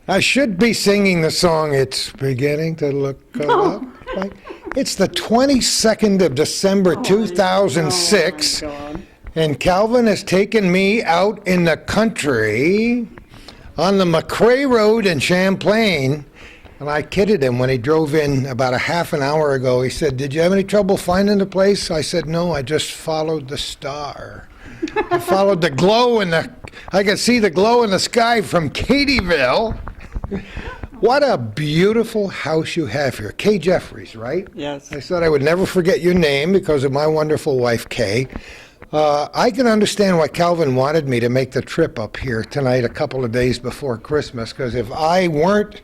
I should be singing the song, It's Beginning to Look a Lot Like. It's the 22nd of December, 2006, and Calvin has taken me out in the country on the McRae Road in Champlain, and I kidded him when he drove in about a half an hour ago. He said, "Did you have any trouble finding the place?" I said, "No, I just followed the star." I followed the glow I could see the glow in the sky from Katie'ville. What a beautiful house you have here. Kay Jeffies, right? Yes. I said I would never forget your name because of my wonderful wife, Kay. I can understand why Calvin wanted me to make the trip up here tonight a couple of days before Christmas, because if I weren't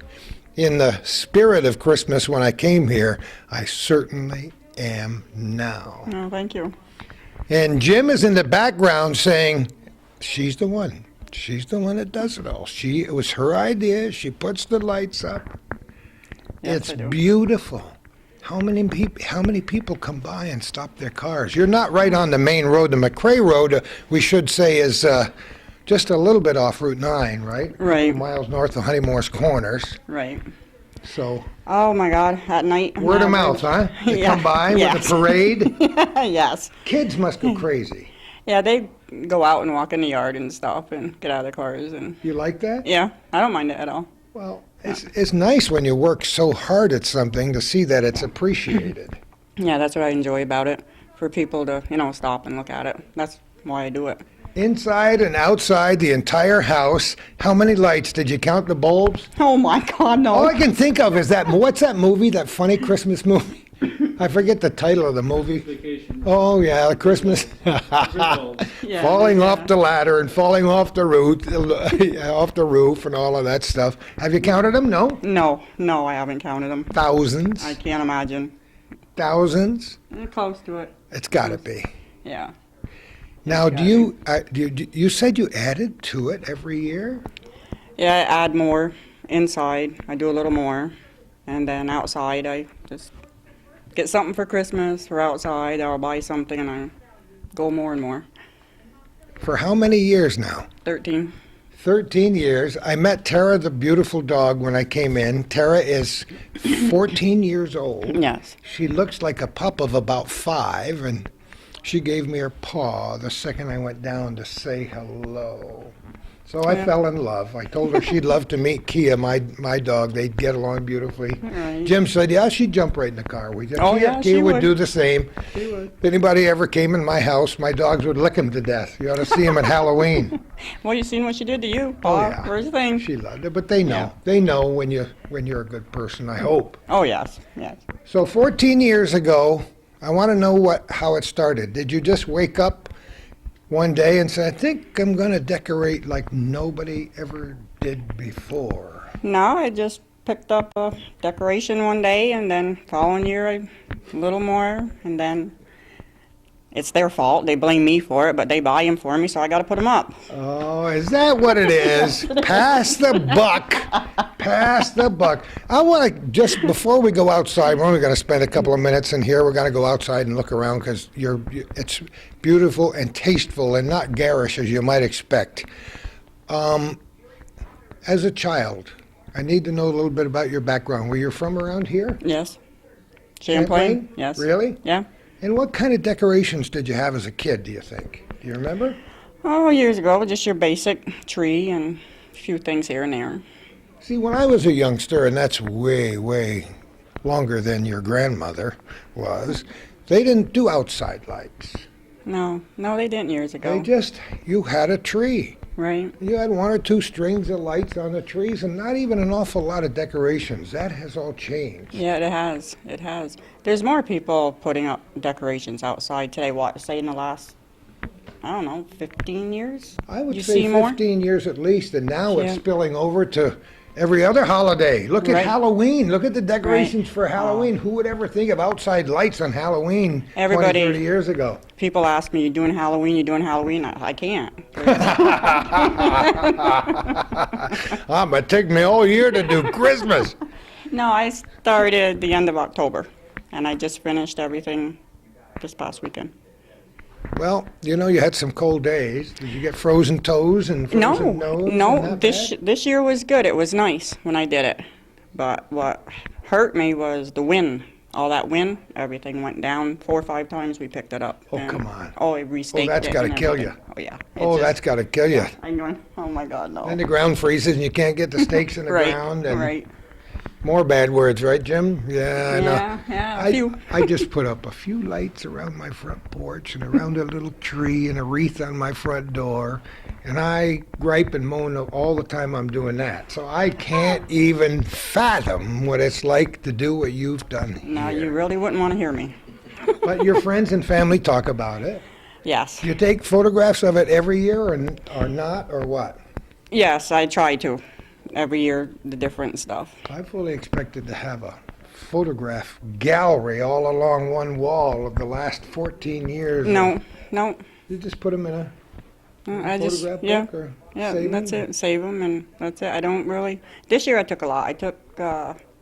in the spirit of Christmas when I came here, I certainly am now. Oh, thank you. And Jim is in the background saying, she's the one. She's the one that does it all. It was her idea. She puts the lights up. Yes, It's I do. beautiful. How many people come by and stop their cars? You're not right on the main road. The McRae Road, we should say, is just a little bit off Route 9, right? Right. 2 miles north of Honeymoore's Corners. Right. So, Oh my God, at night. word of mouth, huh? They Yeah. come by with Yes. a parade. Yes. Kids must go crazy. Yeah, they go out and walk in the yard and stuff and get out of their cars and You like that? yeah, I don't mind it at all. Well, it's nice when you work so hard at something to see that it's appreciated. Yeah, that's what I enjoy about it. For people to, stop and look at it. That's why I do it. Inside and outside the entire house, how many lights? Did you count the bulbs? Oh my God, no. All I can think of is what's that movie, that funny Christmas movie? I forget the title of the movie. Vacation. Oh, yeah, Christmas. Yeah, Falling yeah. off the ladder and falling off the roof and all of that stuff. Have you counted them? No? No, I haven't counted them. Thousands? I can't imagine. Thousands? Close to it. It's got to be. Yeah. Now, you said you added to it every year? Yeah, I add more inside. I do a little more. And then outside, I just get something for Christmas or outside. I'll buy something and I go more and more. For how many years now? 13. 13 years. I met Tara, the beautiful dog, when I came in. Tara is 14 years old. Yes. She looks like a pup of about 5, and she gave me her paw the second I went down to say hello. So I fell in love. I told her she'd love to meet Kia, my dog. They'd get along beautifully. Right. Jim said, yeah, she'd jump right in the car. Oh, yeah, Kia she would would. do the same. She would. If anybody ever came in my house, my dogs would lick him to death. You ought to see him at Halloween. Well, you seen what she did to you, Oh, Paul. yeah. First thing. She loved it, but they know. Yeah. They know when you're a good person, I hope. Oh, yes. Yes. So 14 years ago, I want to know how it started. Did you just wake up one day and say, I think I'm going to decorate like nobody ever did before? No, I just picked up a decoration one day, and then following year, a little more, and then it's their fault. They blame me for it, but they buy them for me, so I got to put them up. Oh, is that what it is? Pass the buck. Pass the buck. I want to, just before we go outside, we're only going to spend a couple of minutes in here. We're going to go outside and look around because it's beautiful and tasteful and not garish as you might expect. As a child, I need to know a little bit about your background. Were you from around here? Yes. Champlain? Yes. Really? Yeah. And what kind of decorations did you have as a kid, do you think? Do you remember? Oh, years ago, just your basic tree and a few things here and there. See, when I was a youngster, and that's way, way longer than your grandmother was, they didn't do outside lights. No, they didn't years ago. You had a tree. Right. You had 1 or 2 strings of lights on the trees and not even an awful lot of decorations. That has all changed. Yeah, it has. It has. There's more people putting up decorations outside today, say in the last, 15 years? I would You say see more? 15 years at least, and now it's Yeah. spilling over to every other holiday. Look at Right. Halloween. Look at the decorations Right. for Halloween. Who would ever think of outside lights on Halloween 20, 30 years ago? People ask me, you doing Halloween? I can't. It took me all year to do Christmas. No, I started the end of October, and I just finished everything this past weekend. Well, you know, you had some cold days. Did you get frozen toes and frozen No, nose? no. and that bad? This year was good. It was nice when I did it. But what hurt me was the wind. All that wind, everything went down 4 or 5 times. We picked it up. Oh, and, come on. Oh, it restaked that's it gotta and kill everything. you. Oh yeah. Oh, that's got to kill you. I'm going. Oh my God, no. Then the ground freezes and you can't get the stakes in the Right. ground. And Right. more bad words, right, Jim? Yeah, I know. Yeah. A few. I just put up a few lights around my front porch and around a little tree and a wreath on my front door. And I gripe and moan all the time I'm doing that. So I can't even fathom what it's like to do what you've done here. No, you really wouldn't want to hear me. But your friends and family talk about it. Yes. You take photographs of it every year or not, or what? Yes, I try to. Every year, the different stuff. I fully expected to have a photograph gallery all along one wall of the last 14 years. No. You just put them in a I just, photograph yeah. book or Yeah, save that's them? it. Save them, and that's it. I don't really. This year I took a lot. I took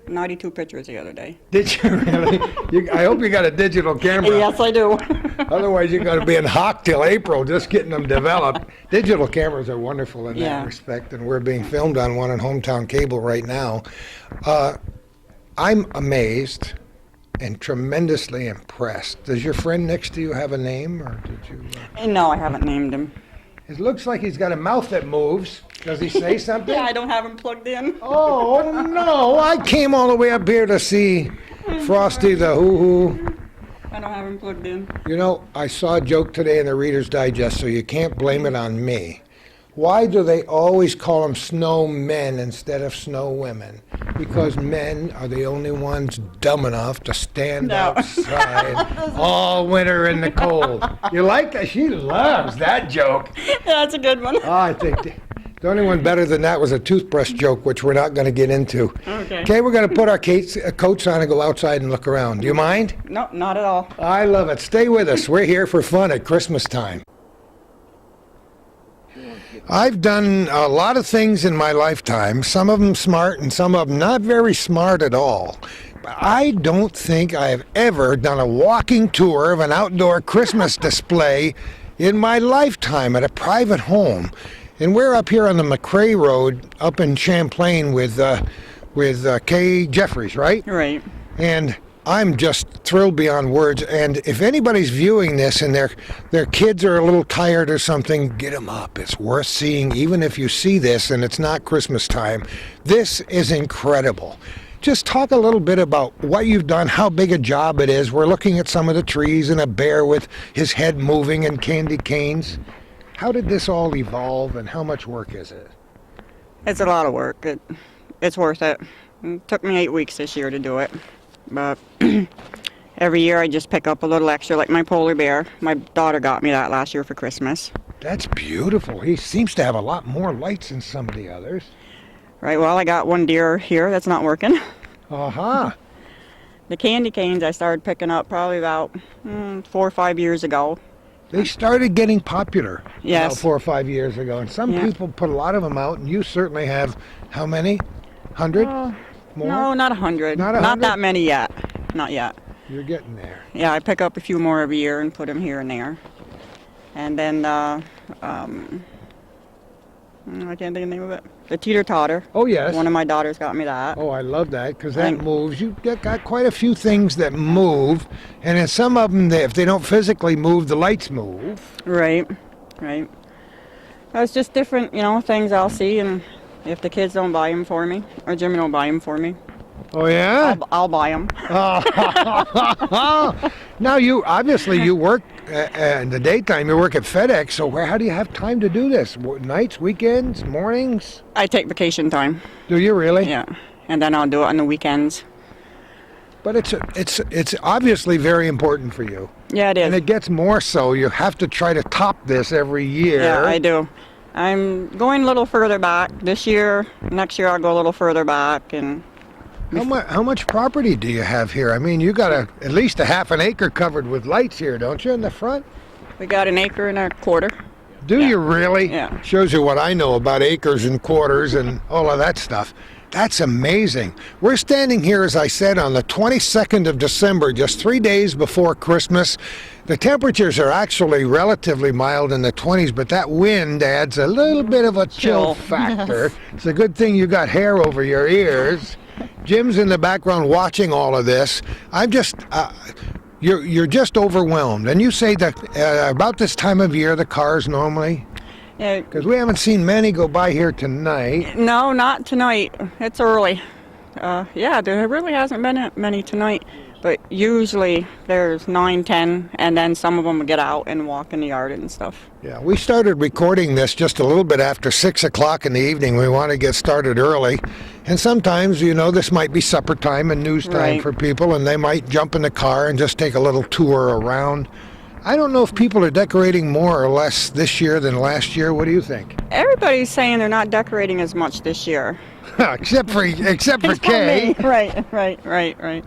92 pictures the other day. Did you really? I hope you got a digital camera. Yes, I do. Otherwise, you're going to be in hock till April just getting them developed. Digital cameras are wonderful in that Yeah. respect, and we're being filmed on one on Hometown Cable right now. I'm amazed and tremendously impressed. Does your friend next to you have a name, or did you? No, I haven't named him. It looks like he's got a mouth that moves. Does he say something? Yeah, I don't have him plugged in. Oh, no. I came all the way up here to see Frosty the Hoo-Hoo. I don't have him plugged in. You know, I saw a joke today in the Reader's Digest, so you can't blame it on me. Why do they always call them snow men instead of snow women? Because men are the only ones dumb enough to stand No. outside all winter in the cold. You like that? She loves that joke. Yeah, that's a good one. Oh, I think the only one better than that was a toothbrush joke, which we're not going to get into. Okay. Okay, we're going to put our coats on and go outside and look around. Do you mind? No, not at all. I love it. Stay with us. We're here for fun at Christmas time. I've done a lot of things in my lifetime, some of them smart and some of them not very smart at all. I don't think I have ever done a walking tour of an outdoor Christmas display in my lifetime at a private home. And we're up here on the McRae Road up in Champlain with Kay Jeffies, right? Right. And I'm just thrilled beyond words. And if anybody's viewing this and their kids are a little tired or something, get them up. It's worth seeing, even if you see this and it's not Christmas time. This is incredible. Just talk a little bit about what you've done, how big a job it is. We're looking at some of the trees and a bear with his head moving and candy canes. How did this all evolve and how much work is it? It's a lot of work. It's worth it. It took me 8 weeks this year to do it. But every year I just pick up a little extra, like my polar bear. My daughter got me that last year for Christmas. That's beautiful. He seems to have a lot more lights than some of the others. Right, well, I got one deer here that's not working. Aha. The candy canes I started picking up probably about 4 or 5 years ago. They started getting popular Yes. about 4 or 5 years ago. And some Yeah. people put a lot of them out, and you certainly have, how many? 100? More? No, not 100. Not Not 100? that many yet. Not yet. You're getting there. Yeah, I pick up a few more every year and put them here and there. And then, I can't think of the name of it. The teeter-totter. Oh, yes. One of my daughters got me that. Oh, I love that because that Thank- moves. You've got quite a few things that move, and in some of them, if they don't physically move, the lights move. Right. It's just different, things I'll see, and if the kids don't buy them for me, or Jimmy don't buy them for me, Oh, yeah? I'll buy them. Now, you work in the daytime, you work at FedEx, so how do you have time to do this? Nights, weekends, mornings? I take vacation time. Do you really? Yeah. And then I'll do it on the weekends. But it's obviously very important for you. Yeah, it is. And it gets more so. You have to try to top this every year. Yeah, I do. I'm going a little further back this year. Next year I'll go a little further back. And How much property do you have here? I mean, you got at least a half an acre covered with lights here, don't you, in the front? we got an acre and a quarter. Do you really? Yeah. Shows you what I know about acres and quarters and all of that stuff. That's amazing. We're standing here, as I said, on the 22nd of December, just 3 days before Christmas. The temperatures are actually relatively mild in the 20s, but that wind adds a little bit of a chill factor. Yes. It's a good thing you got hair over your ears. Jim's in the background watching all of this. I'm just, you're just overwhelmed. And you say that about this time of year, the cars normally? Yeah. Because we haven't seen many go by here tonight. No, not tonight. It's early. Yeah, there really hasn't been many tonight. But usually there's 9, 10, and then some of them get out and walk in the yard and stuff. Yeah, we started recording this just a little bit after 6 o'clock in the evening. We want to get started early. And sometimes, this might be supper time and news time Right. for people, and they might jump in the car and just take a little tour around. I don't know if people are decorating more or less this year than last year. What do you think? Everybody's saying they're not decorating as much this year. except for Kay. Right.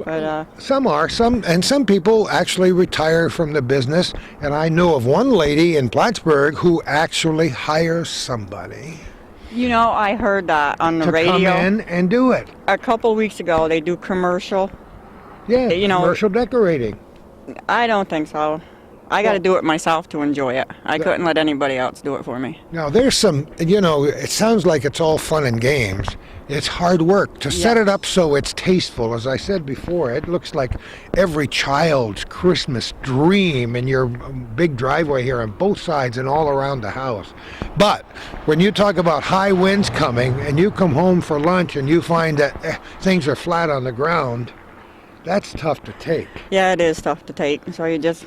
But Some are, some people actually retire from the business, and I know of one lady in Plattsburgh who actually hires somebody I heard that on the to radio come in and do it. a couple weeks ago. They do commercial. Yeah, commercial decorating. I don't think so. I got to do it myself to enjoy it. I couldn't let anybody else do it for me. Now, there's some, it sounds like it's all fun and games. It's hard work to set it up so it's tasteful. As I said before, it looks like every child's Christmas dream in your big driveway here on both sides and all around the house. But when you talk about high winds coming and you come home for lunch and you find that things are flat on the ground, that's tough to take. Yeah, it is tough to take. So you just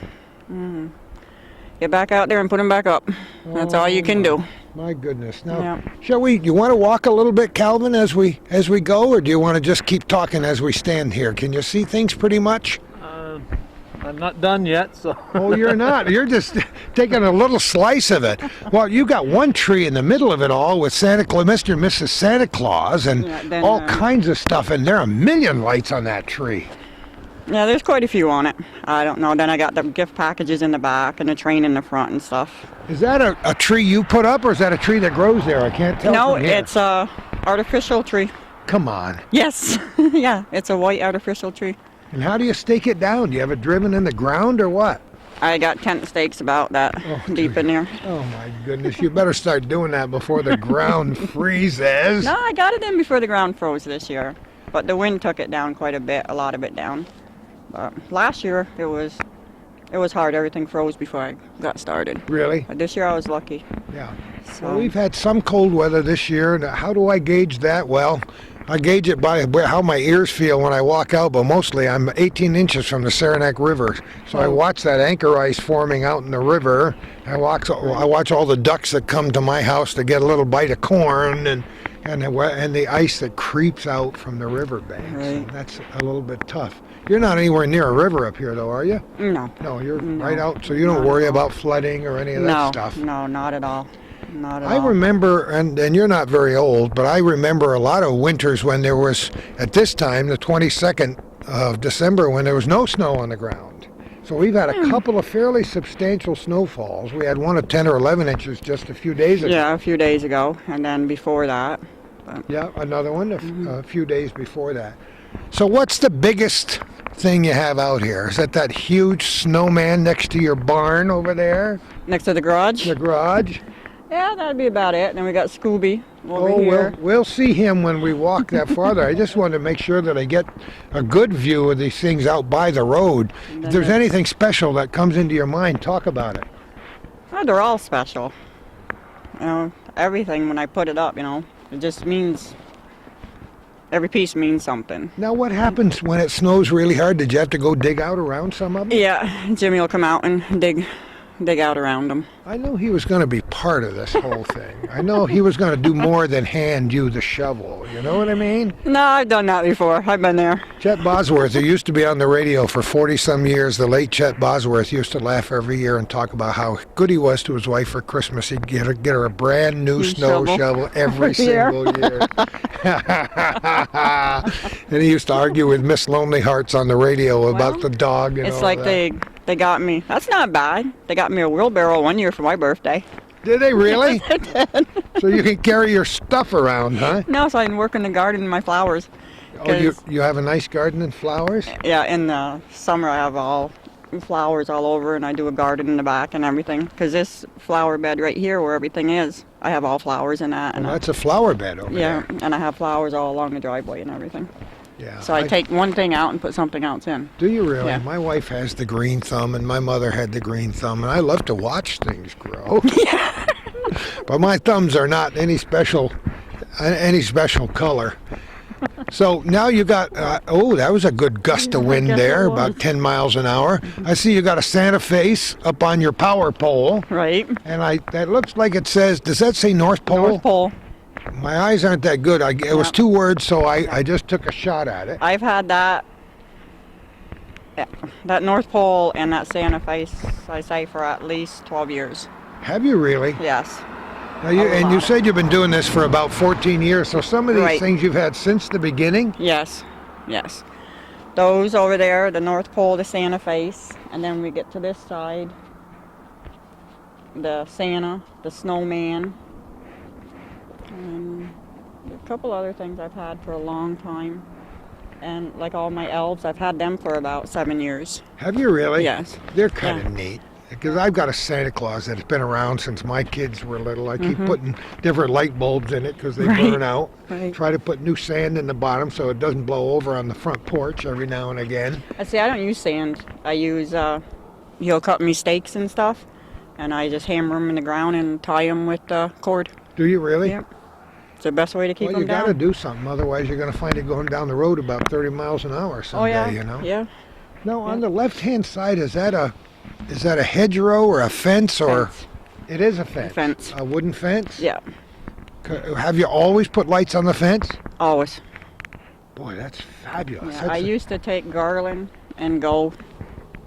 get back out there and put them back up. That's all you can do. My goodness. Now, Yeah. you want to walk a little bit, Calvin, as we go, or do you want to just keep talking as we stand here? Can you see things pretty much? I'm not done yet, so. Oh, you're not. You're just taking a little slice of it. Well, you got one tree in the middle of it all with Santa Claus, Mr. and Mrs. Santa Claus, and then, all kinds of stuff, and there are a million lights on that tree. Yeah, there's quite a few on it. I don't know. Then I got the gift packages in the back and the train in the front and stuff. Is that a tree you put up, or is that a tree that grows there? I can't tell. No, from here. it's a artificial tree. Come on. Yes. Yeah, it's a white artificial tree. And how do you stake it down? Do you have it driven in the ground or what? I got tent stakes about that deep in there. Oh my goodness, you better start doing that before the ground freezes. No, I got it in before the ground froze this year. But the wind took it down quite a bit, a lot of it down. But last year it was hard. Everything froze before I got started. Really? But this year I was lucky. Yeah. So Well, we've had some cold weather this year. And how do I gauge that? Well, I gauge it by how my ears feel when I walk out, but mostly I'm 18 inches from the Saranac River. So I watch that anchor ice forming out in the river. I watch all the ducks that come to my house to get a little bite of corn and the ice that creeps out from the riverbanks. Right. And that's a little bit tough. You're not anywhere near a river up here, though, are you? No. No, you're right out, so you don't worry about flooding or any of that stuff. No, not at all. Not at I all. remember, and you're not very old, but I remember a lot of winters when there was, at this time, the 22nd of December, when there was no snow on the ground. So we've had a couple of fairly substantial snowfalls. We had one of 10 or 11 inches just a few days ago. Yeah, a few days ago, and then before that. Yeah, another one a few days before that. So what's the biggest thing you have out here? Is that huge snowman next to your barn over there? Next to the garage? The garage? Yeah, that'd be about it. Then we got Scooby over here. We'll see him when we walk that farther. I just wanted to make sure that I get a good view of these things out by the road. If there's anything special that comes into your mind, talk about it. Oh, they're all special. Everything when I put it up, it just means, every piece means something. Now, what happens when it snows really hard? Did you have to go dig out around some of them? Yeah, Jimmy will come out and dig out around them. I know he was going to be part of this whole thing. I know he was going to do more than hand you the shovel. You know what I mean? No, I've done that before. I've been there. Chet Bosworth, who used to be on the radio for 40-some years, the late Chet Bosworth used to laugh every year and talk about how good he was to his wife for Christmas. He'd get her a brand new snow shovel every single year. And he used to argue with Miss Lonely Hearts on the radio about the dog and It's all like that. they got me. That's not bad. They got me a wheelbarrow one year for my birthday. Did they really? So you can carry your stuff around, huh? No, so I can work in the garden and my flowers. Oh, you 'Cause, you have a nice garden and flowers? yeah, in the summer I have all flowers all over, and I do a garden in the back and everything. Because this flower bed right here, where everything is, I have all flowers in that. And Well, that's a flower bed over yeah, there. and I have flowers all along the driveway and everything. Yeah. So I take one thing out and put something else in. Do you really? Yeah. My wife has the green thumb, and my mother had the green thumb, and I love to watch things grow. But my thumbs are not any special color. So now you got, oh, that was a good gust of wind guess there, it was. about 10 miles an hour. I see you got a Santa face up on your power pole, Right? and that looks like it says, does that say North Pole? North Pole. My eyes aren't that good. It was Yeah. 2 words, so I just took a shot at it. I've had that, yeah, that North Pole and that Santa face, I say, for at least 12 years. Have you really? Yes. Now and you lot. said you've been doing this for about 14 years, so some of these Right. things you've had since the beginning? Yes. Yes. Those over there, the North Pole, the Santa face, and then we get to this side, the Santa, the snowman, and a couple other things I've had for a long time. And like all my elves, I've had them for about 7 years. Have you really? Yes. They're kind of Yeah. neat. Because I've got a Santa Claus that's been around since my kids were little. I keep putting different light bulbs in it because they Right. burn out. Right. Try to put new sand in the bottom so it doesn't blow over on the front porch every now and again. I see. I don't use sand. I use he'll cut me stakes and stuff, and I just hammer them in the ground and tie them with the cord. Do you really? Yep. It's the best way to keep Well, them you down. got to do something. Otherwise, you're going to find it going down the road about 30 miles an hour Oh someday, yeah. you know? Yeah. No, on the left-hand side, is that a hedgerow or a fence or? Fence. It is a fence. Fence. A wooden fence? Yeah. Have you always put lights on the fence? Always. Boy, that's fabulous. Yeah, That's I used to take garland and go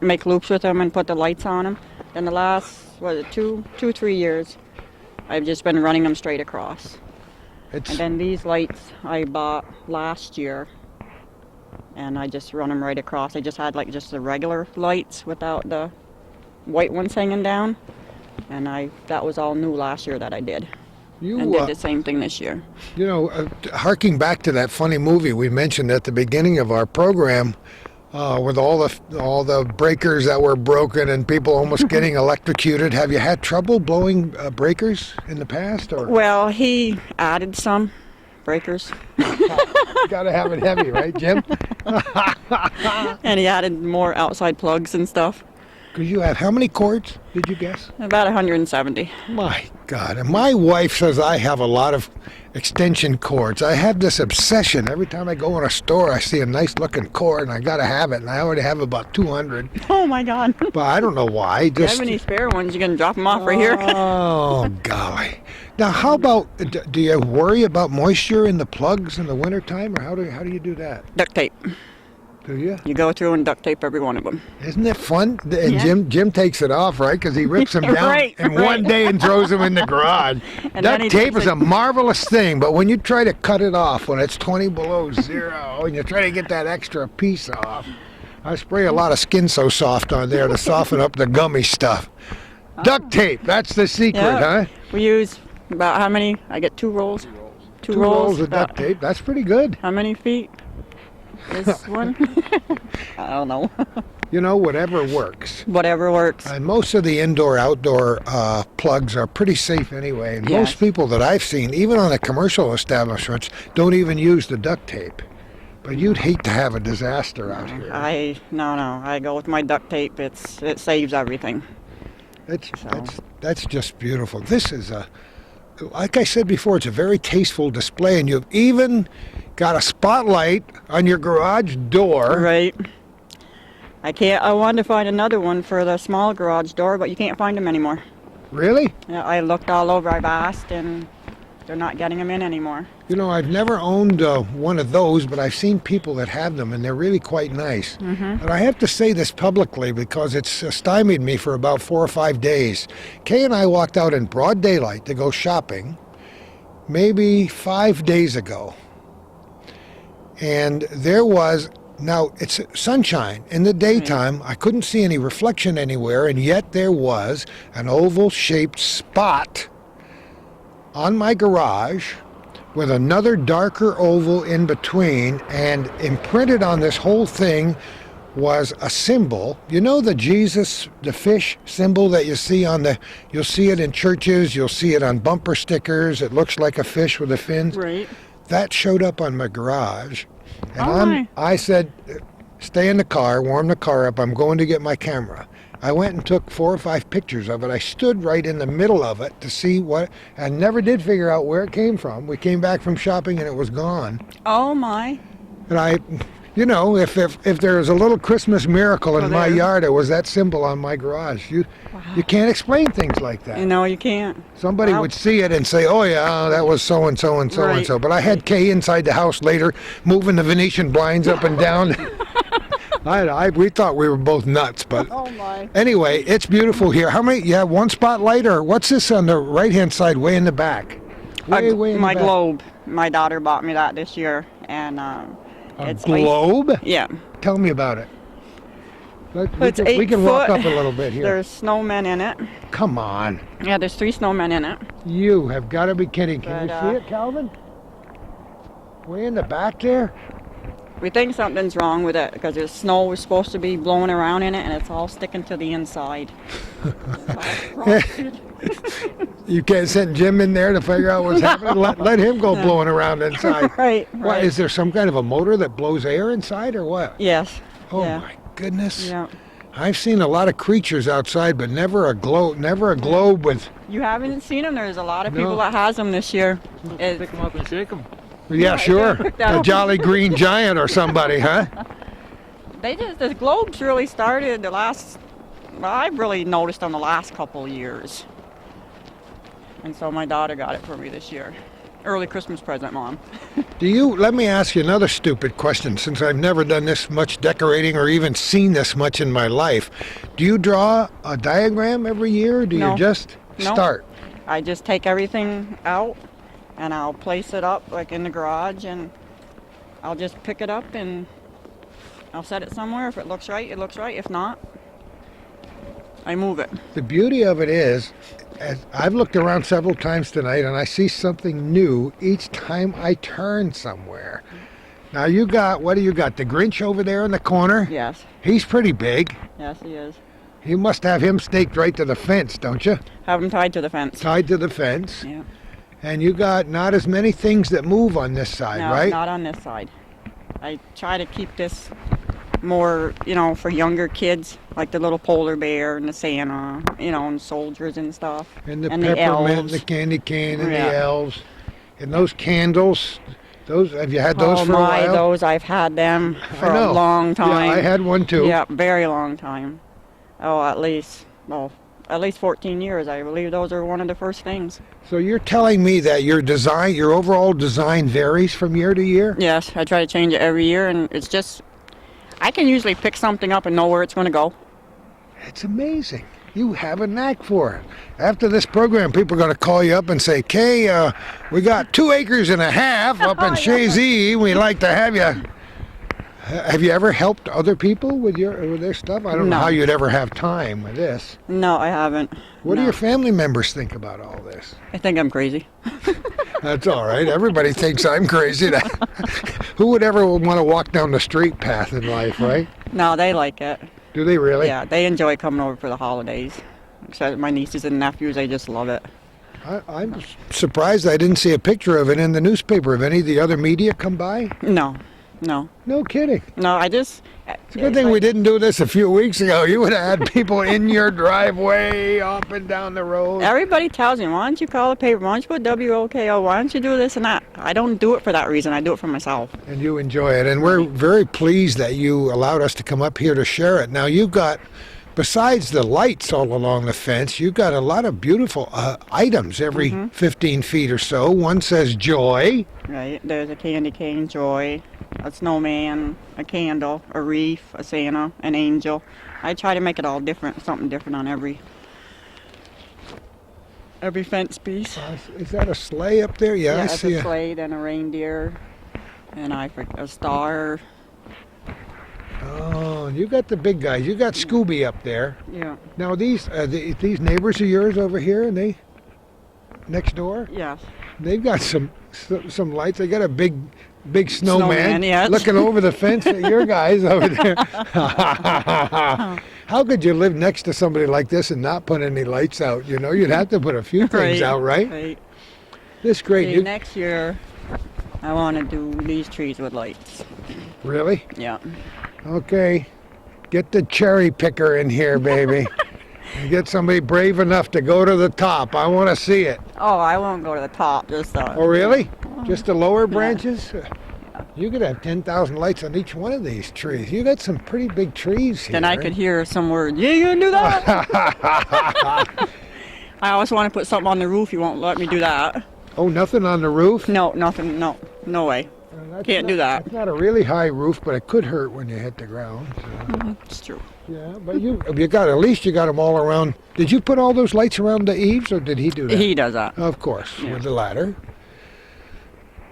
make loops with them and put the lights on them. Then the last, 3 years, I've just been running them straight across. it's, And then these lights I bought last year, and I just run them right across. I just had like just the regular lights without the white ones hanging down, and that was all new last year that I did, you, and did the same thing this year. you know, harking back to that funny movie we mentioned at the beginning of our program, with all the breakers that were broken and people almost getting electrocuted. Have you had trouble blowing breakers in the past, or Well, he added some breakers, got to have it heavy, right, Jim? and he added more outside plugs and stuff. Because you have how many cords? Did you guess? About 170. My God! And my wife says I have a lot of extension cords. I have this obsession. Every time I go in a store, I see a nice looking cord, and I got to have it. And I already have about 200. Oh my God! But I don't know why. If you Just have any spare ones, you can drop them off right here. Oh golly! Now, how about? Do you worry about moisture in the plugs in the wintertime, or how do you do that? Duct tape. Do you? You go through and duct tape every one of them. Isn't it fun? And Yeah. Jim takes it off, right? Because he rips them down Right, in right. one day and throws them in the garage. And then Duct he tape takes is it- a marvelous thing, but when you try to cut it off when it's 20 below zero and you try to get that extra piece off, I spray a lot of Skin So Soft on there to soften up the gummy stuff. Duct tape, that's the secret, huh? We use about how many? I get 2 rolls. 2 2 rolls of about duct tape, that's pretty good. How many feet? This one? I don't know. You know, whatever works. Whatever works. And most of the indoor-outdoor plugs are pretty safe anyway. And Yes. most people that I've seen, even on the commercial establishments, don't even use the duct tape. But you'd hate to have a disaster out here. No. I go with my duct tape. It saves everything. That's just beautiful. This is like I said before, it's a very tasteful display, and you've even got a spotlight on your garage door. Right. I wanted to find another one for the small garage door, but you can't find them anymore. Really? Yeah, I looked all over. I've asked, and they're not getting them in anymore. You know, I've never owned one of those, but I've seen people that have them, and they're really quite nice. And I have to say this publicly because it's stymied me for about 4 or 5 days. Kay and I walked out in broad daylight to go shopping maybe 5 days ago. And there was Now, it's sunshine. In the daytime, I couldn't see any reflection anywhere, and yet there was an oval-shaped spot on my garage with another darker oval in between, and imprinted on this whole thing was a symbol. You know the Jesus, the fish symbol that you see you'll see it in churches, you'll see it on bumper stickers. It looks like a fish with the fins. Right. That showed up on my garage. And Oh, my. I said, stay in the car, warm the car up. I'm going to get my camera. I went and took 4 or 5 pictures of it. I stood right in the middle of it to see what, and never did figure out where it came from. We came back from shopping and it was gone. Oh, my. And if there was a little Christmas miracle in my there. yard, it was that symbol on my garage. You can't explain things like that. You can't. Somebody Wow. would see it and say, oh yeah, that was so-and-so and so-and-so. Right. But I had Kay inside the house later, moving the Venetian blinds up and down. We thought we were both nuts, but Oh, my. anyway, it's beautiful here. How many, you have one spotlight, or what's this on the right-hand side way in the back? Way in My the back. globe. My daughter bought me that this year, and A it's globe? Yeah. Tell me about it. It's 8 we can walk foot. up a little bit here. There's snowmen in it. Come on. Yeah, there's 3 snowmen in it. You have got to be kidding. Can But, you see it, Calvin? Way in the back there? We think something's wrong with it because the snow was supposed to be blowing around in it, and it's all sticking to the inside. You can't send Jim in there to figure out what's happening? Let him go blowing around inside. Right. What, is there some kind of a motor that blows air inside or what? Yes. Oh yeah. my goodness. Yeah. I've seen a lot of creatures outside, but never a globe with, You haven't seen them. There's a lot of people No. that has them this year. Pick them up and shake them. yeah, sure, pick that a up. jolly green giant or somebody, huh? The globes really started I've really noticed them the last couple years. And so my daughter got it for me this year. Early Christmas present, Mom. Let me ask you another stupid question, since I've never done this much decorating or even seen this much in my life. Do you draw a diagram every year, or do No. you just No. start? I just take everything out and I'll place it up like in the garage, and I'll just pick it up and I'll set it somewhere. If it looks right, it looks right. If not, I move it. The beauty of it is, as I've looked around several times tonight and I see something new each time I turn somewhere. Now what do you got? The Grinch over there in the corner? Yes. He's pretty big. Yes, he is. You must have him staked right to the fence, don't you? Have him tied to the fence. Tied to the fence. Yeah. And you got not as many things that move on this side, No, right? not on this side. I try to keep this more, for younger kids, like the little polar bear and the Santa, and soldiers and stuff. And the and peppermint, and elves. the candy cane, and Yeah. the elves. And those candles, have you had those Oh for a my, while? those, I've had them for I know. a long time. Yeah, I had one too. Yeah, very long time. Oh, at least 14 years. I believe those are one of the first things. So you're telling me that your overall design varies from year to year? Yes, I try to change it every year, and it's just, I can usually pick something up and know where it's going to go. It's amazing. You have a knack for it. After this program, people are going to call you up and say, Kay, we got 2.5 acres up in Chazy. We'd like to have you. Have you ever helped other people with their stuff? I don't know No. how you'd ever have time with this. No, I haven't. What do No. your family members think about all this? I think I'm crazy. That's all right. Everybody thinks I'm crazy. Who would ever want to walk down the straight path in life, right? No, they like it. Do they really? Yeah, they enjoy coming over for the holidays. Except my nieces and nephews, they just love it. I'm surprised I didn't see a picture of it in the newspaper. Have any of the other media come by? No. No kidding. No, I just... It's a good thing we didn't do this a few weeks ago. You would have had people in your driveway, up and down the road. Everybody tells me, why don't you call the paper? Why don't you put WOKO? Why don't you do this and that? I don't do it for that reason. I do it for myself. And you enjoy it. And we're very pleased that you allowed us to come up here to share it. Now, you've got, besides the lights all along the fence, you've got a lot of beautiful items every 15 feet or so. One says joy. Right? There's a candy cane, joy, a snowman, a candle, a wreath, a Santa, an angel. I try to make it all different, something different on every fence piece. Is that a sleigh up there? Yeah, I it's see a sleigh, then a reindeer, and a star. Oh, you got the big guys. You got Scooby up there. Yeah. Now these neighbors of yours over here, and they next door. Yes. They've got some lights. They got a big snowman, Snowman, yes. looking over the fence at your guys over there. How could you live next to somebody like this and not put any lights out? You know, you'd have to put a few things out, right? Right. This great. See, next year, I want to do these trees with lights. Really? Yeah. Okay. Get the cherry picker in here, baby. And get somebody brave enough to go to the top. I want to see it. Oh, I won't go to the top. Just Oh, really? Just the lower branches? You could have 10,000 lights on each one of these trees. You got some pretty big trees here. Then I could hear some word. Yeah, you gonna do that? I always want to put something on the roof. You won't let me do that. Oh, nothing on the roof? No, nothing. No, no way. Can't do that. It's not a really high roof, but it could hurt when you hit the ground. So. It's true. Yeah, but you got at least you got them all around. Did you put all those lights around the eaves, or did he do that? He does that. Of course, Yeah. with the ladder.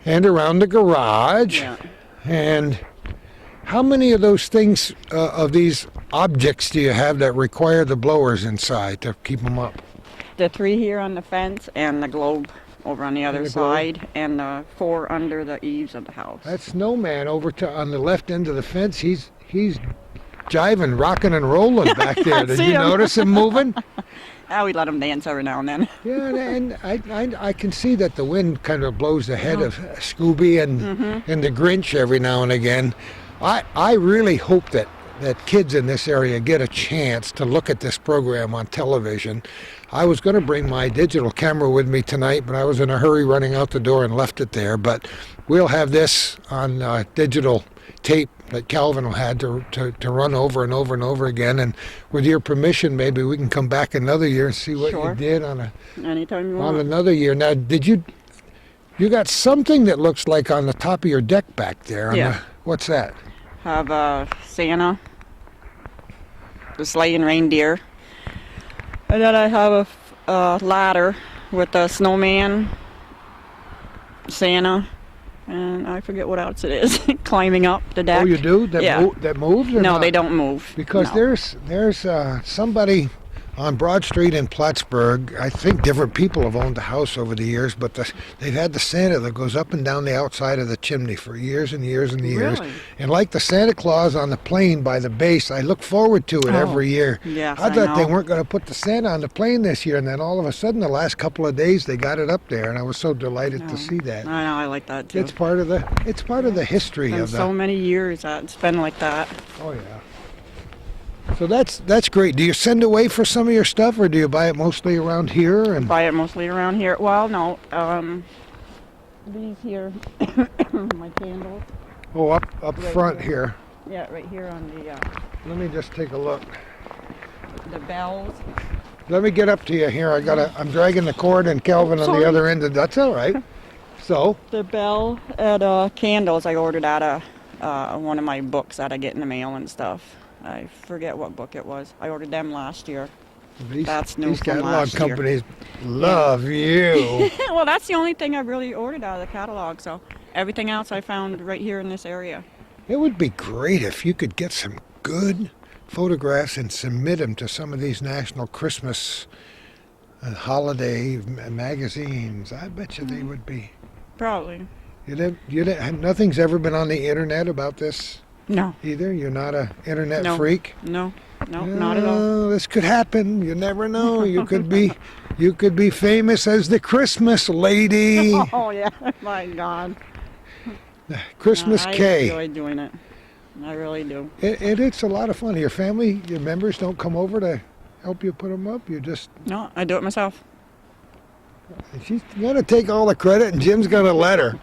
And around the garage. Yeah. And how many of those things, of these objects, do you have that require the blowers inside to keep them up? The 3 here on the fence and the globe over on the other the globe? side, and the 4 under the eaves of the house. That snowman over on the left end of the fence, he's jiving, rocking and rolling back there. Did see you him. notice him moving? We let him dance every now and then. Yeah, and I can see that the wind kind of blows the head of Scooby and the Grinch every now and again. I really hope that kids in this area get a chance to look at this program on television. I was going to bring my digital camera with me tonight, but I was in a hurry running out the door and left it there. But we'll have this on digital tape that Calvin had to run over and over and over again. And with your permission, maybe we can come back another year and see what Sure. you did on Anytime you want. another year. Now, did you got something that looks like on the top of your deck back there? Yeah. What's that? Have Santa, the sleigh and reindeer, and then I have a ladder with a snowman, Santa, and I forget what else it is. Climbing up the deck. Oh, you do? That, Yeah. that moves or No, not? they don't move. Because No. there's somebody on Broad Street in Plattsburgh. I think different people have owned the house over the years, but they've had the Santa that goes up and down the outside of the chimney for years and years and years. Really? And like the Santa Claus on the plane by the base, I look forward to it every year. Yes, I thought they know. weren't going to put the Santa on the plane this year, and then all of a sudden, the last couple of days, they got it up there, and I was so delighted to see that. I know, I like that too. It's part of the history Been of the. so many years that it's been like that. Oh yeah. So that's great. Do you send away for some of your stuff, or do you buy it mostly around here? And Buy it mostly around here. Well, no, these here, my candles. oh, up Right front here. here. Yeah, right here on the Let me just take a look. bells. Let me get up to you here. I'm dragging the cord and Kelvin on the Sorry. other end. That's all right. So The bell and candles I ordered out of one of my books that I get in the mail and stuff. I forget what book it was. I ordered them last year. these, That's new these from catalog last year. companies love you. Well, that's the only thing I really ordered out of the catalog. So everything else I found right here in this area. It would be great if you could get some good photographs and submit them to some of these national Christmas and holiday magazines. I bet you they would be. Probably. Nothing's ever been on the internet about this No. either. You're not a internet No. freak. No. No, not at all. This could happen. You never know. You could be famous as the Christmas lady. Oh yeah. My God. Christmas I K. enjoy doing it. I really do. It's a lot of fun. Your family, your members don't come over to help you put them up. You just No, I do it myself. she's gonna take all the credit, and Jim's gonna let her.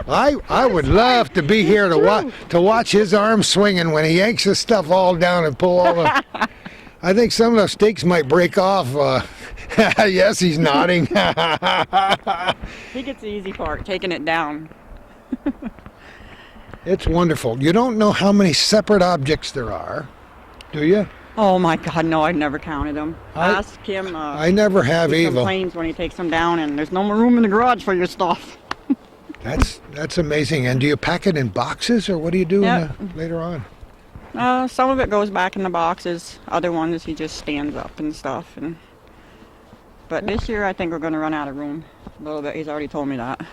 I would love to be here to watch his arm swinging when he yanks his stuff all down and pull all the. I think some of the stakes might break off. Yes, he's nodding. He gets the easy part, taking it down. It's wonderful. You don't know how many separate objects there are, do you? Oh my God, no, I've never counted them. I- Ask him. I never have He either. complains when he takes them down, and there's no more room in the garage for your stuff. That's amazing. And do you pack it in boxes, or what do you do Yep. later on? Some of it goes back in the boxes. Other ones he just stands up and stuff. But this year I think we're going to run out of room a little bit. He's already told me that.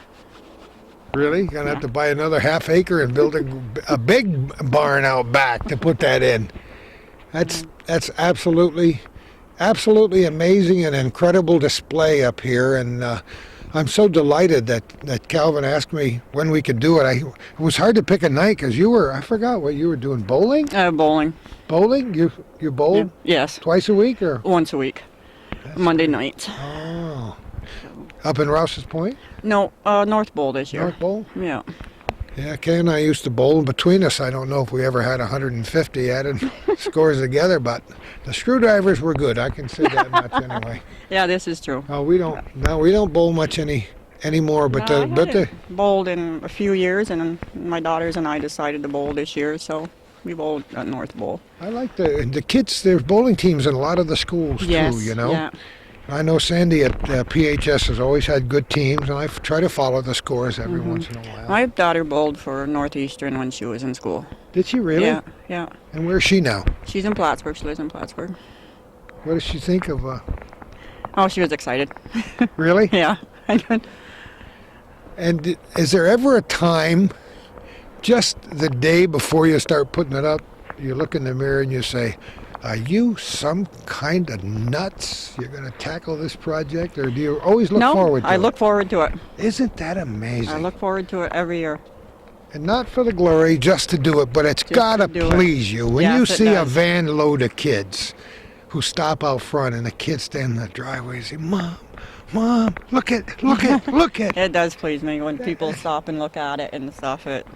Really? You're gonna have to buy another half acre and build a big barn out back to put that in. That's absolutely amazing and incredible display up here, and I'm so delighted that Calvin asked me when we could do it. It was hard to pick a night because I forgot what you were doing. Bowling? Bowling. Bowling? You bowl Yes. twice a week or? Once a week. Monday nights. Oh. Up in Rouse's Point? No, North Bowl this year. North Bowl? Yeah. Yeah, Kay and I used to bowl. Between us, I don't know if we ever had 150 added scores together, but the screwdrivers were good. I can say that much anyway. Yeah, this is true. Oh, we don't bowl much anymore. But I hadn't bowled in a few years, and my daughters and I decided to bowl this year, so we bowled at North Bowl. I like the kids. There's bowling teams in a lot of the schools Yes, too. You know. Yeah. I know Sandy at PHS has always had good teams, and I try to follow the scores every once in a while. My daughter bowled for Northeastern when she was in school. Did she really? Yeah, yeah. And where's she now? She's in Plattsburgh. She lives in Plattsburgh. What does she think of? Oh, she was excited. Really? Yeah, I did. And is there ever a time, just the day before you start putting it up, you look in the mirror and you say, are you some kind of nuts? You're going to tackle this project? Or do you always look forward to it? I look forward to it. Isn't that amazing? I look forward to it every year. And not for the glory, just to do it, but it's got to please you. When you see a van load of kids who stop out front and the kids stand in the driveway and say, Mom, look at. It does please me when people stop and look at it and stuff. It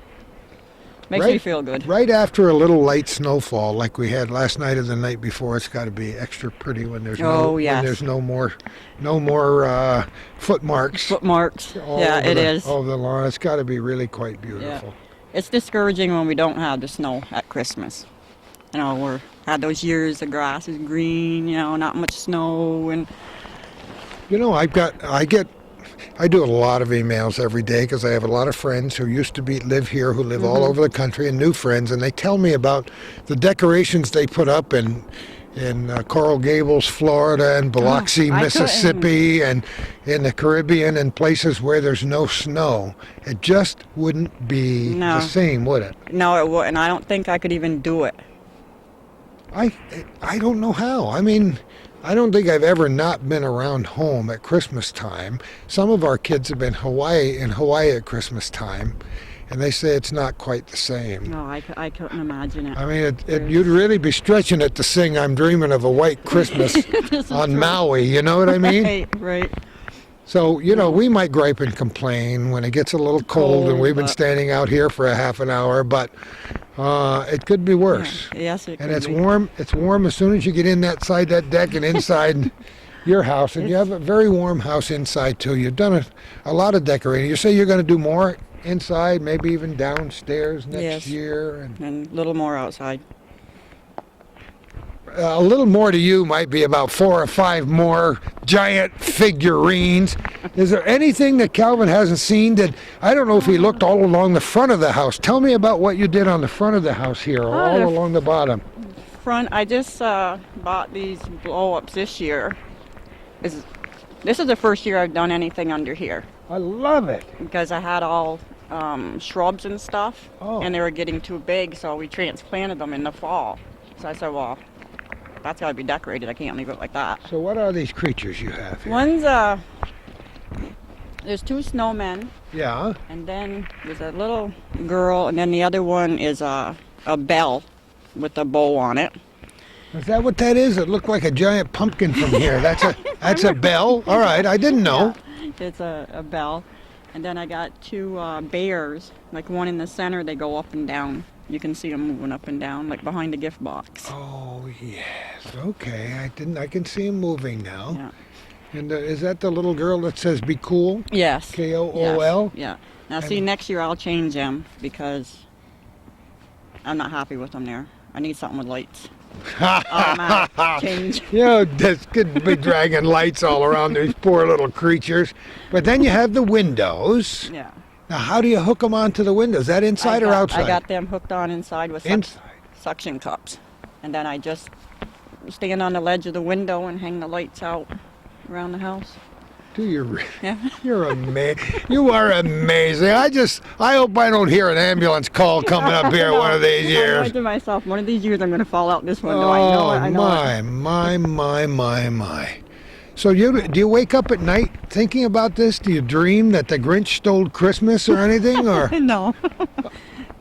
makes me feel good. Right after a little light snowfall like we had last night or the night before, it's got to be extra pretty when there's when there's no more footmarks. Footmarks. Yeah, it is. Over the lawn, it's got to be really quite beautiful. Yeah. It's discouraging when we don't have the snow at Christmas. You know, we had those years the grass is green. You know, not much snow and. You know, I do a lot of emails every day because I have a lot of friends who used to live here, who live all over the country, and new friends, and they tell me about the decorations they put up in Coral Gables, Florida, and Biloxi, Mississippi, and in the Caribbean, and places where there's no snow. It just wouldn't be the same, would it? No, it wouldn't. I don't think I could even do it. I don't know how. I mean, I don't think I've ever not been around home at Christmas time. Some of our kids have been in Hawaii at Christmas time, and they say it's not quite the same. No, I couldn't imagine it. I mean, you'd really be stretching it to sing "I'm Dreaming of a White Christmas" on Maui. You know what I mean? Right. So, you know, we might gripe and complain when it gets a little cold and we've been standing out here for a half an hour, but it could be worse. Yeah. Yes, it could And it's be. warm. It's warm as soon as you get inside that deck and inside your house. And you have a very warm house inside, too. You've done a lot of decorating. You say you're going to do more inside, maybe even downstairs next year. And a little more outside. A little more to you might be about 4 or 5 more giant figurines. Is there anything that Calvin hasn't seen that, I don't know if he looked all along the front of the house. Tell me about what you did on the front of the house here, all along the bottom. Front, I just bought these blow-ups this year. This is the first year I've done anything under here. I love it. Because I had all shrubs and stuff, and they were getting too big, so we transplanted them in the fall. So I said, well, that's got to be decorated. I can't leave it like that. So what are these creatures you have here? One's, there's 2 snowmen. Yeah. And then there's a little girl, and then the other one is a bell with a bow on it. Is that what that is? It looked like a giant pumpkin from here. That's a bell? All right, I didn't know. Yeah, it's a bell. And then I got 2 bears, like one in the center, they go up and down. You can see them moving up and down, like behind the gift box. Oh, yes. Okay, I can see him moving now. Yeah. And is that the little girl that says "Be cool"? Yes. K-O-O-L? Yes. Yeah. Now, see, next year I'll change them because I'm not happy with them there. I need something with lights. Automatic change. You know, this could be dragging lights all around these poor little creatures. But then you have the windows. Yeah. Now, how do you hook them onto the windows? Is that inside or outside? I got them hooked on inside with suction cups. And then I just stand on the ledge of the window and hang the lights out around the house. Do you really? Yeah. You're amazing. You are amazing. I hope I don't hear an ambulance call coming up here one of these I years. know to myself, one of these years I'm going to fall out this window. I know it. I know it. My. So do you wake up at night thinking about this? Do you dream that the Grinch stole Christmas or anything? Or No.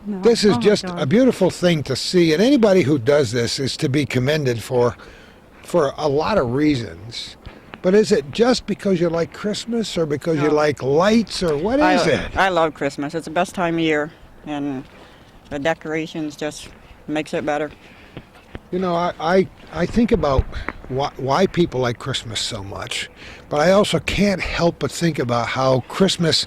No. this is Oh my just God. a beautiful thing to see, and anybody who does this is to be commended for a lot of reasons. But is it just because you like Christmas, or because you No. like lights, or what is it? I love Christmas. It's the best time of year, and the decorations just makes it better. You know, I think about why people like Christmas so much, but I also can't help but think about how Christmas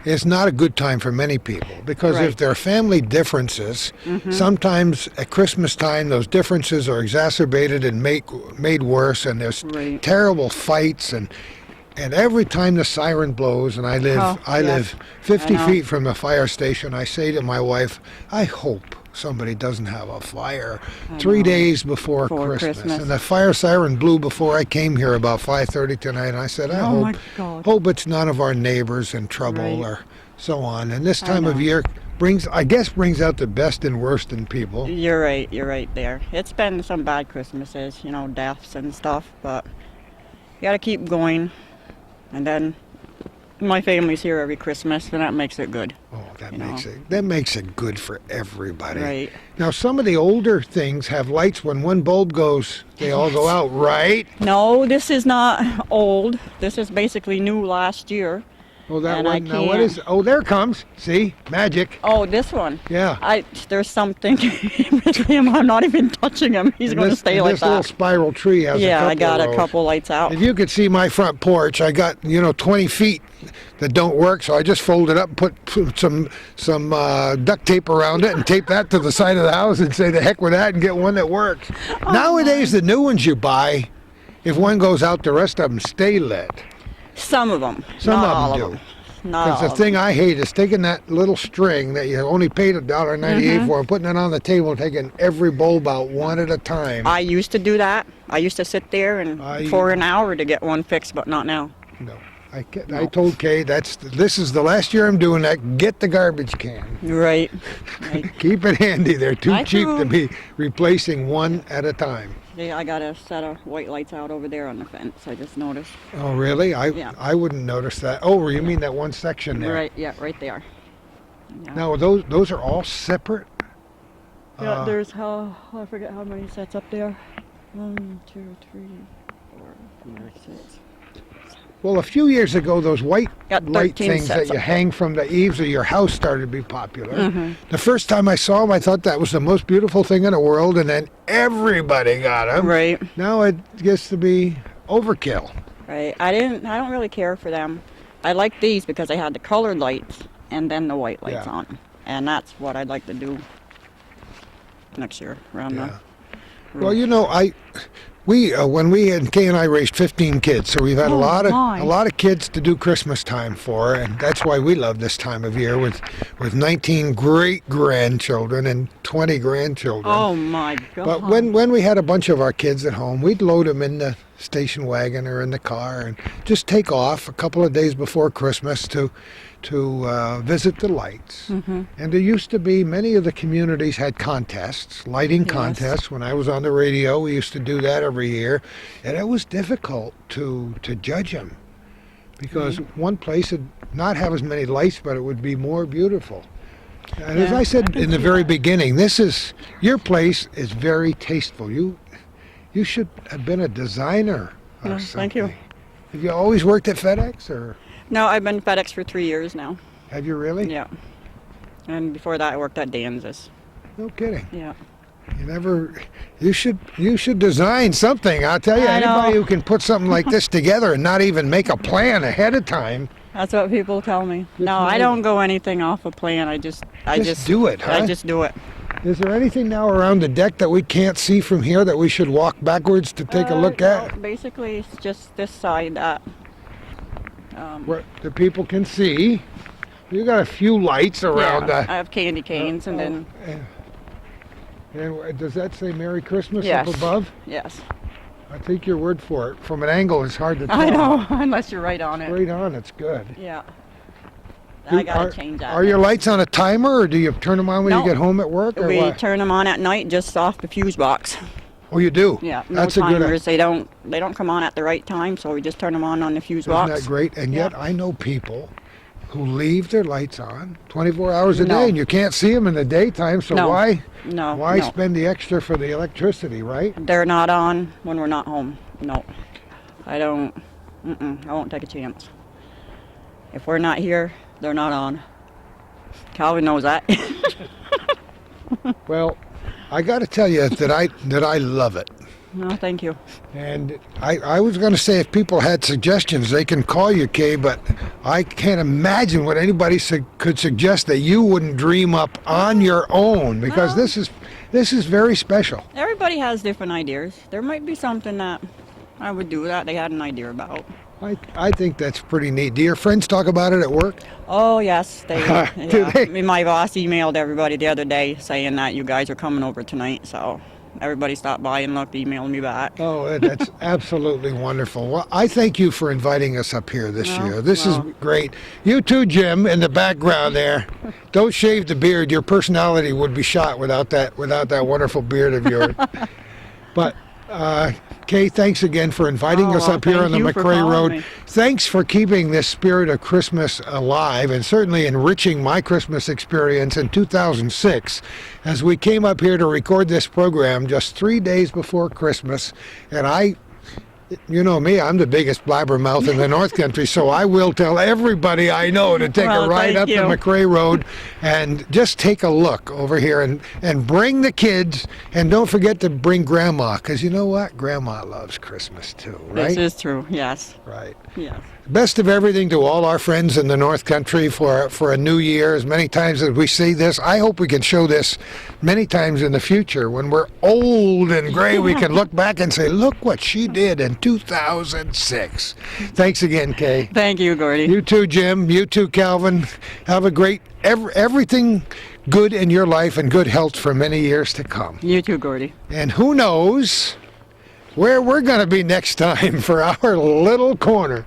is not a good time for many people, because Right. if there are family differences, sometimes at Christmas time those differences are exacerbated and made worse, and there's Right. terrible fights, and every time the siren blows, and I live Oh, I yeah. live 50 I know. feet from the fire station, I say to my wife, I hope somebody doesn't have a fire 3 know. days before Before Christmas. Christmas. And the fire siren blew before I came here about 5:30 tonight, and I said, I Oh my hope God. hope it's none of our neighbors in trouble Right. or so on. And this I time of know. year brings out the best and worst in people. You're right there. It's been some bad Christmases, deaths and stuff, but you gotta keep going. And then my family's here every Christmas, and that makes it good. Oh, that You makes it good for everybody. Right. Now, some of the older things have lights. When one bulb goes, they all go out, right? No, this is not old. This is basically new last year. Oh, that And I one. Now, what can't- is? Oh, there it comes. See, magic. Oh, this one. Yeah. There's something with him. I'm not even touching him. He's And going to this- stay and like this little that. spiral tree has Yeah, a couple I got of a those. couple lights out. If you could see my front porch, I got 20 feet that don't work, so I just fold it up, and put some duct tape around it, and tape that to the side of the house, and say the heck with that, and get one that works. Oh, Nowadays, the new ones you buy, if one goes out, the rest of them stay lit. Some of them. Some not of all them do. of them. Not Because all the of thing I hate is taking that little string that you only paid $1.98 for, and putting it on the table and taking every bulb out one at a time. I used to do that. I used to sit there and for an hour to get one fixed, but not now. No. I told Kay, this is the last year I'm doing that. Get the garbage can. Right. Keep it handy. They're too I cheap know. to be replacing one at a time. Yeah, I got a set of white lights out over there on the fence. I just noticed. Oh, really? Yeah. I wouldn't notice that. Oh, you mean that one section there? Right. Yeah, right there. Yeah. Now, those are all separate? Yeah, there's I forget how many sets up there. 1, 2, 3, 4, 5, 6. Well, a few years ago, those white Got light 13 things that sets you up hang from the eaves of your house started to be popular. Mm-hmm. The first time I saw them, I thought that was the most beautiful thing in the world, and then everybody got them. Right. Now it gets to be overkill. Right. I don't really care for them. I like these because they had the colored lights and then the white lights Yeah. on 'em. And that's what I'd like to do next year around Yeah. the Well, when Kay and I raised 15 kids, so we've had a Oh, lot my. of kids to do Christmas time for, and that's why we love this time of year with 19 great grandchildren and 20 grandchildren. Oh my God. But when we had a bunch of our kids at home, we'd load them in the station wagon or in the car and just take off a couple of days before Christmas to visit the lights. Mm-hmm. And there used to be, many of the communities had contests, lighting Yes. contests. When I was on the radio, we used to do that every year. And it was difficult to judge them because Mm-hmm. one place would not have as many lights, but it would be more beautiful. And as Yeah, I said I can in the see very that. beginning, your place is very tasteful. You should have been a designer or Yeah, something. thank you. Have you always worked at FedEx, or No, I've been FedEx for 3 years now. have you really? Yeah. And before that, I worked at Danzas. No kidding. Yeah. You should design something. I'll tell you, I know. anybody who can put something like this together and not even make a plan ahead of time, That's what people tell me. No, I amazing. don't go anything off a plan. I just do it, huh? I just do it. Is there anything now around the deck that we can't see from here that we should walk backwards to take a look at? No, basically, it's just this side that. Where the people can see? You got a few lights around I have candy canes and then And does that say Merry Christmas Yes. up above? Yes. I take your word for it. From an angle, it's hard to tell. I know, unless you're right on it. Right on, it's good. Yeah. Do- I gotta are- change that. Are your lights on a timer, or do you turn them on when you No. get home at work, or We what? turn them on at night just off the fuse box. Oh, you do? Yeah, no That's a good. timers. They don't come on at the right time, so we just turn them on the fuse Isn't box. that great? And yet, Yeah. I know people who leave their lights on 24 hours a No. day, and you can't see them in the daytime. So No. why No. why no. spend the extra for the electricity, right? They're not on when we're not home. No. I don't. I won't take a chance. If we're not here, they're not on. Calvin knows that. Well, I got to tell you that I love it. No, thank you. And I was going to say if people had suggestions, they can call you, Kay, but I can't imagine what anybody could suggest that you wouldn't dream up on your own, because Well- this is very special. Everybody has different ideas. There might be something that I would do that they had an idea about. I think that's pretty neat. Do your friends talk about it at work? Oh yes, they. Do yeah. they? My boss emailed everybody the other day saying that you guys are coming over tonight. So everybody stopped by and looked, emailed me back. Oh, that's absolutely wonderful. Well, I thank you for inviting us up here this Well, year. This is well. great. You too, Jim, in the background there. Don't shave the beard. Your personality would be shot without that wonderful beard of yours. But Kay, thanks again for inviting Oh, us up here on the thank you for McRae calling Road. me. Thanks for keeping this spirit of Christmas alive and certainly enriching my Christmas experience in 2006 as we came up here to record this program just 3 days before Christmas. And you know me, I'm the biggest blabbermouth in the North Country, so I will tell everybody I know to take a Well, ride thank up you. the McRae Road and just take a look over here and bring the kids, and don't forget to bring Grandma, because you know what? Grandma loves Christmas too, right? This is true. Yes. Right. Yes. Best of everything to all our friends in the North Country for a new year. As many times as we see this, I hope we can show this many times in the future. When we're old and gray, we can look back and say, look what she did in 2006. Thanks again, Kay. Thank you, Gordy. You too, Jim. You too, Calvin. Have a great, everything good in your life and good health for many years to come. You too, Gordy. And who knows where we're going to be next time for our little corner.